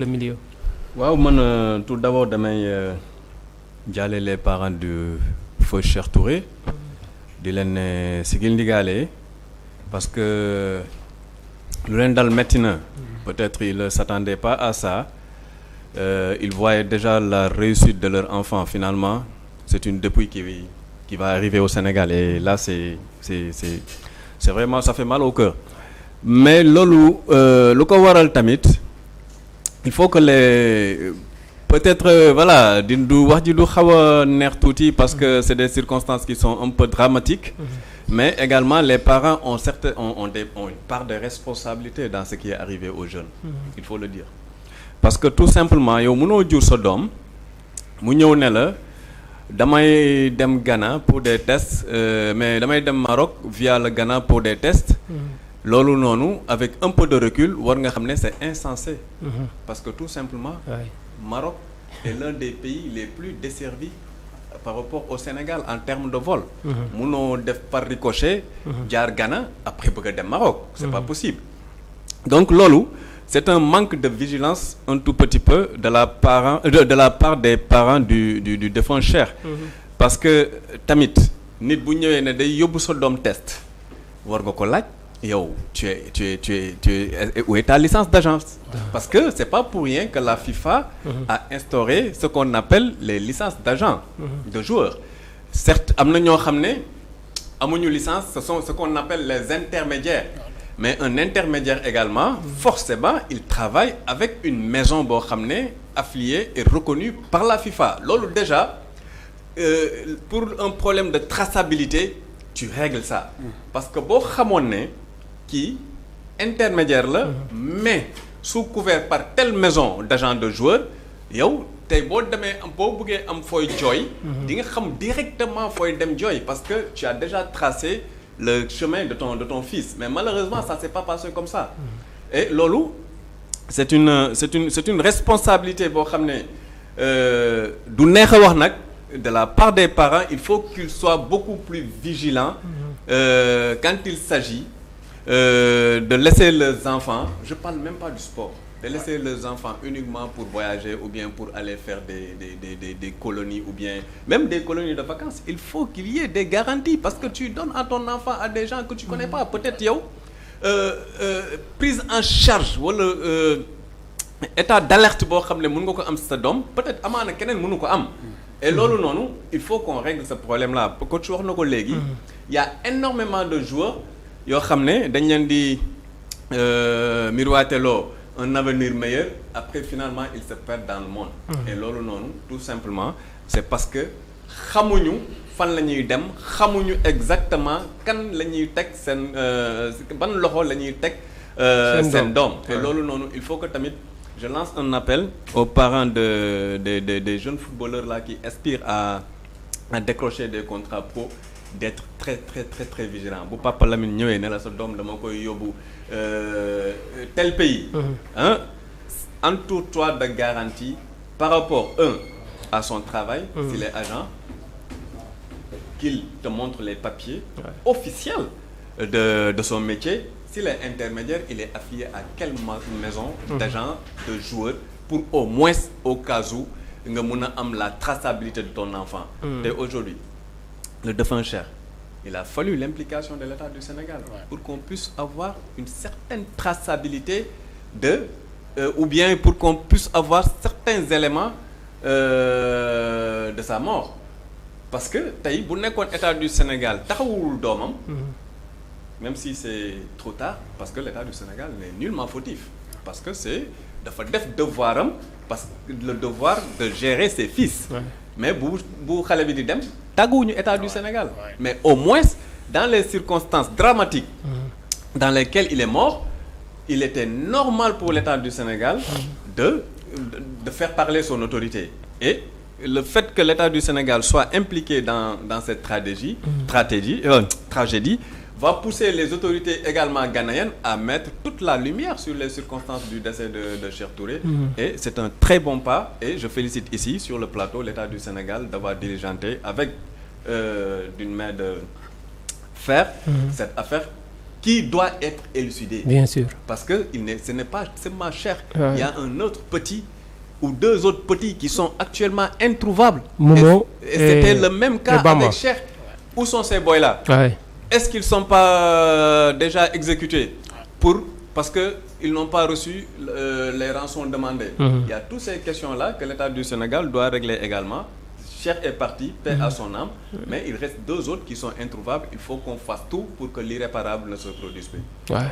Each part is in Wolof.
le milieu. waaw man tout d'abord damay jaale les parents du feu Cheikh Touré di leen ne sigil ndigaale parce que lu leen dal metti na peut-être ils ne s'attendaient pas à ça ils voyaient déjà la réussite de leur enfant finalement c'est une dépouille qui va arriver au Sénégal et là c'est vraiment ça fait mal au cœur mais loolu lu ko waral tamit il faut que les peut-être voilà du wax ji du xaw a neex tuuti parce que c'est des circonstances qui sont un peu dramatiques mais également les parents ont une part de responsabilité dans ce qui est arrivé aux jeunes il faut le dire parce que tout simplement yow mënoo jur sa doom mu ñëw ne la damay dem Ghana pour des tests mais damay dem Maroc via le Ghana pour des tests loolu noonu avec un peu de recul war nga xam ne c'est insensé parce que tout simplement Maroc est l'un des pays les plus desservis par rapport au Sénégal en termes de vol munoo def par ricochet jaar Ghana après bëgg a dem Maroc c'est pas possible donc loolu c'est un manque de vigilance un tout petit peu de la part des parents du défunt Cheikh parce que tamit nit bu ñëwee ne day yóbbu sa doom test war nga ko laaj yow tu es où est ta licence d'agence parce que c'est pas pour rien que la FIFA a instauré ce qu'on appelle les licences d'agents de joueurs certes am na ñoo xam ne amuñu licence ce sont ce qu'on appelle les intermédiaires mais un intermédiaire également forcément il travaille avec une maison boo xam ne affiliée et reconnue par la FIFA loolu déjà pour un problème de traçabilité tu règles ça parce que boo xamoon ne kii intermédiaire la mais sous couvert par telle maison d'agents de joueurs yow tey boo demee boo bëggee am fooy jooy di nga xam directement fooy dem jooy parce que tu as déjà tracé le chemin de ton fils mais malheureusement ça s'est pas passé comme ça et loolu c'est une responsabilité boo xam ne du neex a wax nag de la part des parents il faut qu'ils soient beaucoup plus vigilants quand il s'agit de laisser leurs enfants je parle même pas du sport de laisser leurs enfants uniquement pour voyager ou bien pour aller faire des colonies ou bien même des colonies de vacances il faut qu'il y ait des garanties parce que tu donnes à ton enfant à des gens que tu connais pas peut-être yow prise en charge wala état d'alerte boo xam ne mën nga ko am sa doom peut-être amaana keneen mënu ko am et loolu noonu il faut qu'on règle ce problème là coach wax na ko léegi il y a énormément de joueurs yoo xam ne dañ leen di miroiteloo un avenir meilleur après finalement ils se perdent dans le monde et loolu noonu tout simplement c'est parce que xamuñu fan la ñuy dem xamuñu exactement kan la ñuy teg seen ban loxo la ñuy teg seen doom et loolu noonu il faut que tamit je lance un appel aux parents des jeunes footballeurs là qui aspirent à décrocher des contrats pro d'être très très très très vigilant bu Papa Lamine ñëwee ne la sa doom dama koy yóbbu tel pays hein entoure-toi de garanties par rapport à son travail s'il est agent qu'il te montre les papiers officiels de son métier s'il est intermédiaire il est affilié à quelle maison d'agents de joueurs pour au moins au cas où nga mun a am la traçabilité de ton enfant et aujourd'hui le défunt Cheikh il a fallu l'implication de l'État du Sénégal pour qu'on puisse avoir une certaine traçabilité ou bien pour qu'on puisse avoir certains éléments de sa mort parce que tey bu nekkoon État du Sénégal taxawul doomam même si c'est trop tard parce que l'État du Sénégal n'est nullement fautif parce que c'est dafa def devoiram parce que le devoir de gérer ses fils mais bu xale bi di dem tàgguwuñu État du Sénégal mais au moins dans les circonstances dramatiques dans lesquelles il est mort il était normal pour l'État du Sénégal de faire parler son autorité et le fait que l'État du Sénégal soit impliqué dans cette tragédie va pousser les autorités également ghanéennes à mettre toute la lumière sur les circonstances du décès de Cheikh Touré. Et c'est un très bon pas et je félicite ici sur le plateau l'État du Sénégal d'avoir diligenté avec d'une main de fer cette affaire qui doit être élucidé. Bien sûr. Parce que ce n'est pas seulement Cheikh. Ouais. Il y a un autre petit ou deux autres petits qui sont actuellement introuvables. Momo et c'était le même cas avec Cheikh. Où sont ces boys-là? Ouais. Est-ce qu'ils ne sont pas déjà exécutés parce qu'ils n'ont pas reçu les rançons demandées? Il y a toutes ces questions-là que l'État du Sénégal doit régler également. Cheikh est parti, paix à son âme, mais il reste deux autres qui sont introuvables. Il faut qu'on fasse tout pour que l'irréparable ne se produise plus. Ouais.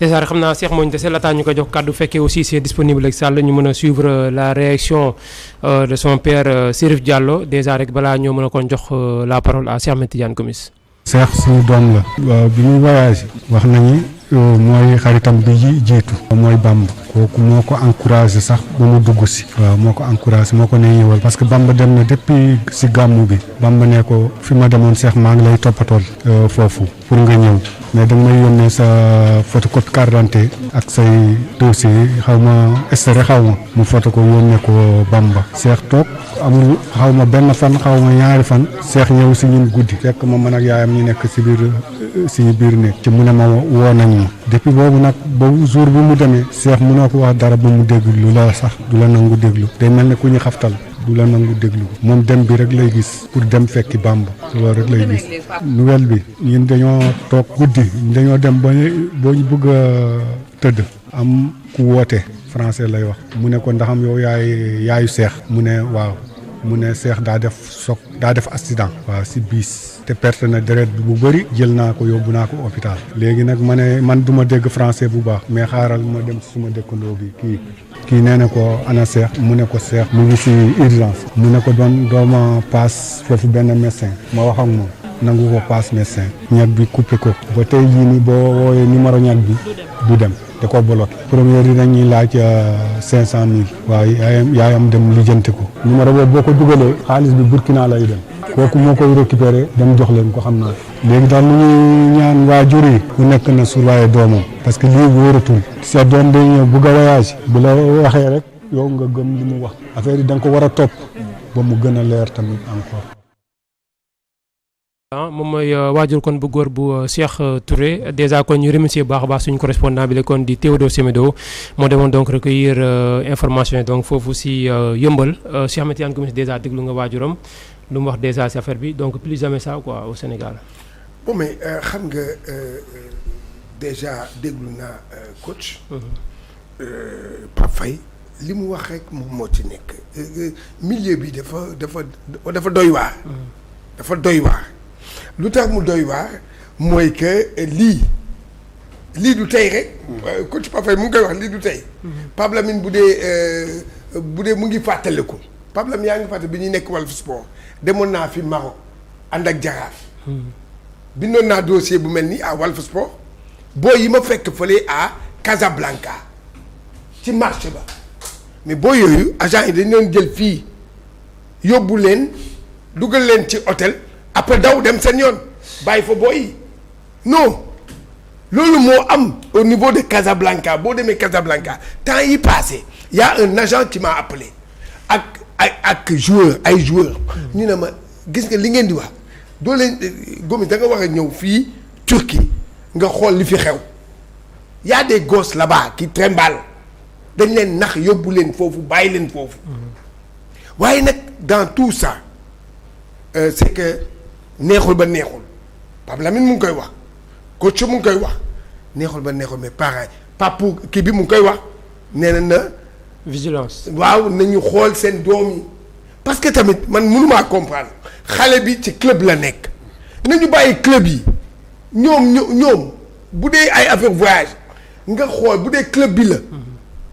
Déjà xam naa Cheikh moo ñu dese laata ñu ko jox kàddu fekkee aussi c'est disponible ak Sall ñu mën a suivre la réaction de son père Chérif Diallo déjà rek balaa ñoo mën a kon jox la parole à Cheikh Ahmed Tidiane Gomis. Cheikh suñu doom la. waaw bi muy voyage wax nañu mooy xaritam bi jiitu. mooy Bamba kooku moo ko encouragé sax ba mu dugg si. waaw moo ko encouragé moo ko ne ñëwal parce que Bamba dem na depuis si gàmmu bi. Bamba ne ko fi ma demoon Cheikh maa ngi lay toppatool foofu pour nga ñëw mais da nga may yónnee sa photocopie carte d'identité ak say dossier xaw ma extrait xaw ma mu photo ko yónnee ko Bamba. Cheikh toog amul xaw ma benn fan xaw ma ñaari fan Cheikh ñëw si ñun guddi fekk ma man ak yaayam ñu nekk si biir néeg ci mu ne ma woo nañ ma depuis boobu nag boobu jour bi mu demee Cheikh mënoo ko wax dara ba mu déglu la sax du la nangu déglu day mel ne ku ñu xaftal du la nangu déglu moom dem bi rek lay gis pour dem fekki Bamba loolu rek lay gis. nouvelle bi ñun dañoo toog guddi dañoo dem ba ñu bëgg a tëdd am ku woote français lay wax mu ne ko ndaxam yow yaayu Cheikh mu ne waaw mu ne Cheikh daa def accident waaw si biis te perte na deret bi bu bëri jël naa ko yóbbu naa ko hôpital léegi nag ma ne man du ma dégg français bu baax mais xaaral ma dem suma dëkkandoo bi kii nee na ko ana Cheikh mu ne ko Cheikh mu ngi si urgence mu ne ko dooma paas foofu benn médecin ma wax ak moom nangu ko paas médecin ñag bi coupé ko ba tey jii ni boo wooyee numéro ñag bi du dem da ko bloqué première yi dañuy laaj 500 000 waaye yaayam dem lijjanti ko numéro boobu boo ko dugalee xaalis bi Burkina lay dem kooku moo koy récupéré dem jox leen ko xam naa léegi daal lu ñuy ñaan waajur yi ku nekk na surveiller doomam parce que lii wóoratul sa doom day ñëw bugg a voyage bu la waxee rek yow nga gëm li mu wax affaire yi da nga ko war a topp ba mu gën a leer tamit encore. moom mooy waajur kon bu góor bu Cheikh Touré déjà kon ñu remercier bu baax a baax suñu correspondant bi la kon di Théodore Semedo moo demoon donc recueillir information yi donc foofu si yëmbal Cheikh Ahmed Tidiane Gomis déjà déglu nga waajuram lu mu wax déjà si affaire bi donc plus jamais ça quoi au Sénégal. bon mais xam nga déjà déglu naa coach. Pape Faye li mu wax rek moom moo ci nekk milieu bi dafa doy waar. dafa doy waar. lu tax mu doy waar mooy que lii du tey rek. coach Pape Faye mu ngi koy wax lii du tey. Pape Lamine bu dee mu ngi fàttaliku Pape Lamine yaa ngi fàttali bi ñuy nekk Walf Sport demoon naa fi Maroc ànd ak Jaraaf. bindoon naa dossier bu mel nii à Walf Sport booy yi ma fekk fële à Casablanca ci marché ba mais booy yooyu agent yi dañu leen jël fii yóbbu leen dugal leen ci hôtel. après daw dem seen yoon bàyyi fa booy non loolu moo am au niveau de Casablanca boo demee Casablanca temps yi passé y a un agent qui m'a appelé ak joueur ay joueurs ñu ne ma gis nga li ngeen di wax doo leen Gomis da nga war a ñëw fii Turquie nga xool li fi xew y a des gosses là-bas qui trimballent dañ leen nax yóbbu leen foofu bàyyi leen foofu waaye nag dans tout ça c'est que neexul ba neexul Pape Lamine mu ngi koy wax coach mu ngi koy wax neexul ba neexul mais pareil Pape kii bi mu ngi koy wax nee na vigilance. waaw nañu xool seen doom yi parce que tamit man mënumaa comprendre xale bi ci club la nekk nañu bàyyi club yi ñoom bu dee ay affaire voyage nga xool bu dee club bi la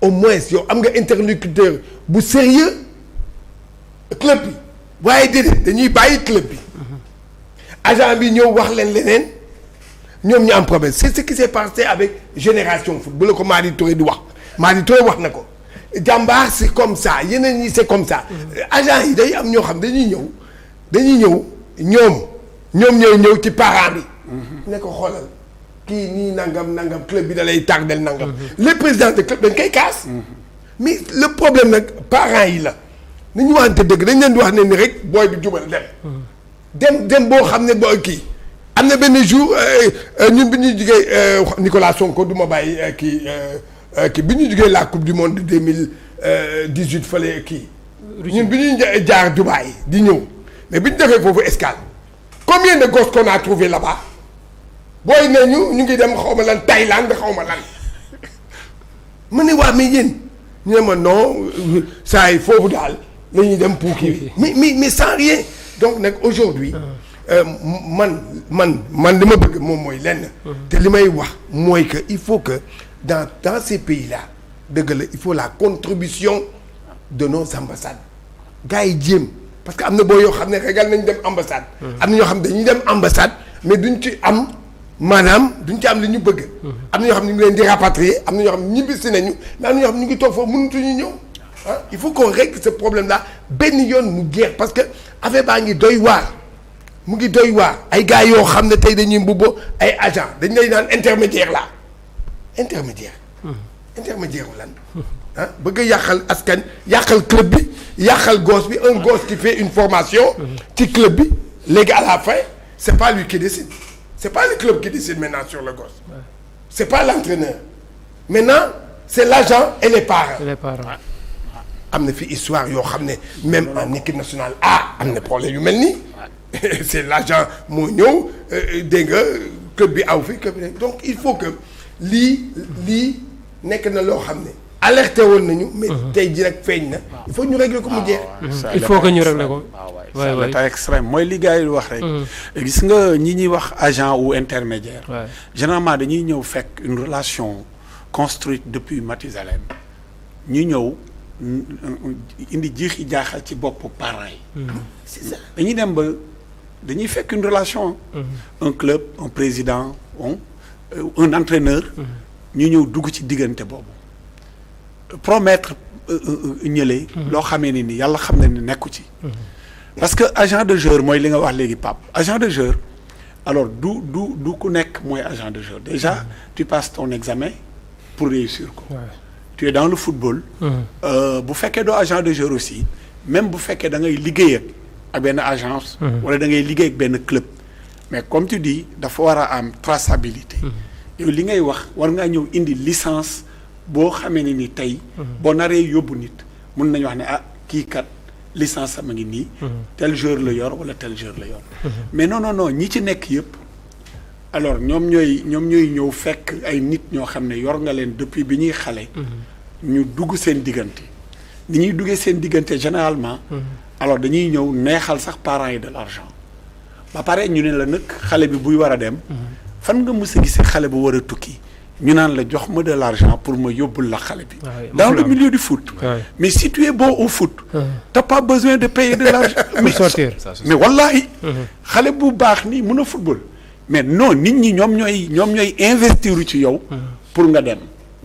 au moins yow am nga interlocuteur bu sérieux club bi waaye déedéet dañuy bàyyi club bi agent bi ñëw wax leen leneen ñoom ñu am problème c'est ce qui s'est passé avec Génération Foot bu la ko Madi Touré di wax Madi Touré wax na ko jàmbaar c'est comme ça yeneen ñi c'est comme ça agent yi day am ñoo xam dañuy ñëw ñoom ñooy ñëw ci parent bi ne ko xoolal kii nii nangam club bi da lay tardel nangam les présidents de club dañ koy kaas mais le problème nag parents yi la nañu waxante dëgg dañ leen di wax ne ni rek booy bi jubal dem boo xam ne booy kii am na benn jour ñun bi ñuy jugee Nicolas Sonko du ma bàyyi kii bi ñuy jugee la coupe du monde 2018 fële kii. ñun bi ñuy jaar Dubaï di ñëw mais bi ñu defee foofu escale combien de gosses qu'on a trouvé là-bas booy ne ñu ngi dem xaw ma lan Thaïlande xaw ma lan ma ne waa mais yéen ñu ne ma non saa yi foofu daal la ñuy dem pour kii mais sans rien donc nag aujourd'hui man li ma bëgg moom mooy lenn. te li may wax mooy que il faut que dans ces pays là dëgg la il faut la contribution de nos ambassades gars yi jéem parce que am na boo yoo xam ne régal nañ dem ambassade. am na ñoo xam ne dañuy dem ambassade mais duñ ci am maanaam duñ ci am li ñu bëgg. am na ñoo xam ne ñu ngi leen di rapatrier am na ñoo xam ne ñibbisi nañu mais am na ñoo xam ne ñu ngi toog foofu mënatuñu ñëw ah il faut qu'on règle ce problème là benn yoon mu jeex parce que affaire baa ngi doy waar. mu ngi doy waar ay gars yoo xam ne tey dañuy mbubboo ay agent dañ lay naan intermédiaire là intermédiaire wu lan ah bëgg a yàqal askan yàqal club bi yàqal gosse bi un gosse qui fait une formation ci club bi léegi à la fin c'est pas lui qui décide c'est pas le club qui décide maintenant sur le gosse c'est pas l'entraîneur maintenant c'est l'agent et les parents am na fi histoire yoo xam ne même en équipe nationale am na problème yu mel nii c'est l'agent moo ñëw dégg nga club bi aw fi club bi donc il faut que lii nekk na loo xam ne alerté woon nañu mais tey ji rek feeñ na il faut ñu régler ko mu jeex il faut que ñu régler ko c'est l'état extrême mooy li gars yi wax rek gis nga ñi ñuy wax agent ou intermédiaire généralement dañuy ñëw fekk une relation construite depuis Mathusalem ñu ñëw indi jiixi jaaxal ci boppu parents yi c'est ça dañuy dem ba dañuy fekk une relation un club un président un entraîneur ñu ñëw dugg ci diggante boobu promettre ñële loo xamee ne ni yàlla xam na ne nekku ci parce que agent de joueur mooy li nga wax léegi Pape agent de joueur alors du ku nekk mooy agent de joueur déjà tu passes ton examen pour réussir ko tu es dans le football bu fekkee doo agent de joueur aussi même bu fekkee da ngay liggéey ak benn agence wala da ngay liggéey ak benn club mais comme tu dis dafa war a am traçabilité yow li ngay wax war ngaa ñëw indi licence boo xamee ne ni tey boo naree yóbbu nit mun nañu wax ne kii kat licence sama ngi nii tel joueur la yor wala tel joueur la yor mais non ñi ci nekk yëpp alors ñoom ñooy ñëw fekk ay nit ñoo xam ne yor nga leen depuis bi ñuy xale ñu dugg seen diggante ni ñuy duggee seen diggante généralement alors dañuy ñëw neexal sax parents yi de l'argent ba pare ñu ne la nag xale bi buy war a dem fan nga mës a gisee xale bu war a tukki ñu naan la jox ma de l'argent pour ma yóbbul la xale bi dans le milieu du foot mais si tu es bon au foot t'as pas besoin de payer de l'argent mais wallahi xale bu baax nii mën a football mais non nit ñi ñoom ñooy investir ci yow pour nga dem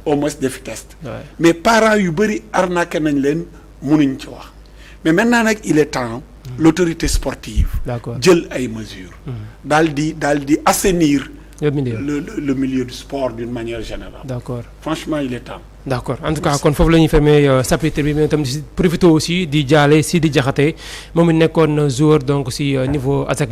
au moins defi test mais parents yu bëri arnaqué nañ leen mënuñ ci wax mais maintenant nag il est temps l'autorité sportive jël ay mesures daal di assainir le milieu du sport d'une manière générale d'accord franchement il est temps d'accord en tout cas kon foofu la ñuy fermer chapitre bi mais itam di profité aussi di jaale Sidi Diakhaté moom it nekkoon joueur donc si niveau ASEC